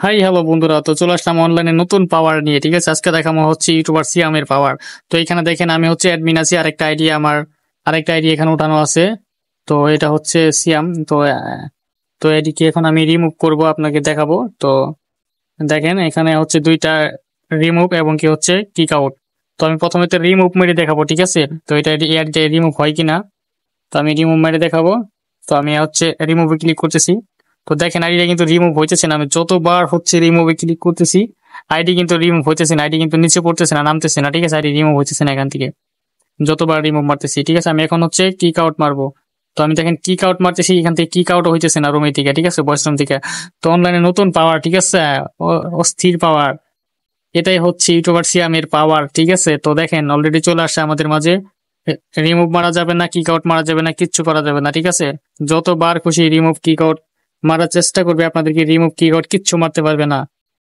Hi hello বন্ধুরা, তো চলে আসলাম অনলাইনে নতুন পাওয়ার নিয়ে। ঠিক আছে, আজকে দেখানো হচ্ছে ইউটিউবার সিয়ামের পাওয়ার। তো এখানে দেখেন আমি হচ্ছে অ্যাডমিন আছি, আরেকটা আইডি এখানে উঠানো আছে। তো এটা হচ্ছে সিয়াম। তো এদিকে এখন আমি রিমুভ করব, আপনাকে দেখাবো। তো দেখেন এখানে হচ্ছে দুইটা রিমুভ এবং কি হচ্ছে কিক আউট। তো আমি প্রথমে তো রিমুভ মেরে দেখাবো, ঠিক আছে। তো এটা এআইডিটা রিমুভ হয় কিনা, তো আমি রিমুভ মেরে দেখাবো। তো আমি হচ্ছে রিমুভে ক্লিক করতেছি। তো দেখেন আইডিটা কিন্তু রিমুভ হইতেছে না, আমি যতবার হচ্ছে রিমুভে ক্লিক করতেছি আইডি কিন্তু রিমুভ হইতেছে না, আইডি কিন্তু নিচে পড়তেছে না, নামতেছে না। ঠিক আছে, আইডি রিমুভ হইতেছে না এখান থেকে, যতবার রিমুভ মারতেছি। ঠিক আছে, আমি এখন হচ্ছে কিক আউট মারবো। তো আমি দেখেন কিক আউট মারতেছি, এখান থেকে কিক আউট হইতেছে না রুমে থেকে, ঠিক আছে, ভয়েস রুম থেকে। তো অনলাইনে নতুন পাওয়ার, ঠিক আছে, অস্থির পাওয়ার। এটাই হচ্ছে ইউটিউবার সিয়ামের পাওয়ার, ঠিক আছে। তো দেখেন অলরেডি চলে আসছে আমাদের মাঝে। রিমুভ মারা যাবে না, কিক আউট মারা যাবে না, কিচ্ছু করা যাবে না, ঠিক আছে। যতবার খুশি রিমুভ কিক আউট মারার চেষ্টা করবে, আপনাদেরকে রিমুভ কিক আউট কিচ্ছু মারতে পারবে না।